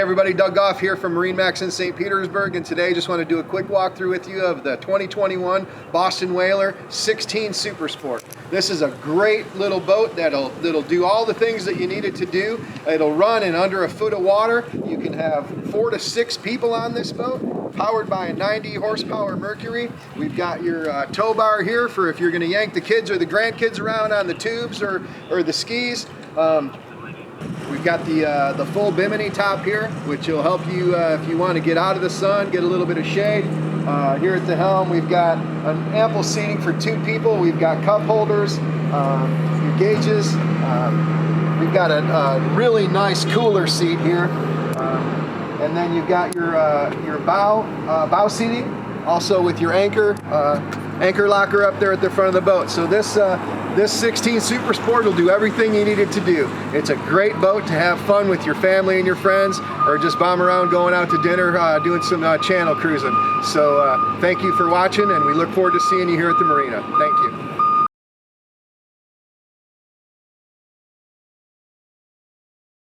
Everybody, Doug Goff here from MarineMax in St. Petersburg, and today just want to do a quick walkthrough with you of the 2021 Boston Whaler 16 Super Sport. This is a great little boat that'll do all the things that you need it to do. It'll run in under a foot of water. You can have 4 to 6 people on this boat, powered by a 90 horsepower Mercury. We've got your tow bar here for if you're going to yank the kids or the grandkids around on the tubes or the skis. We've got the full bimini top here, which will help you if you want to get out of the sun, get a little bit of shade. Here at the helm, we've got an ample seating for 2 people. We've got cup holders, your gauges. We've got a really nice cooler seat here, and then you've got your bow seating, also with your anchor locker up there at the front of the boat. So this 16 Super Sport will do everything you need it to do. It's a great boat to have fun with your family and your friends, or just bomb around going out to dinner, doing some channel cruising. So thank you for watching, and we look forward to seeing you here at the marina. Thank you.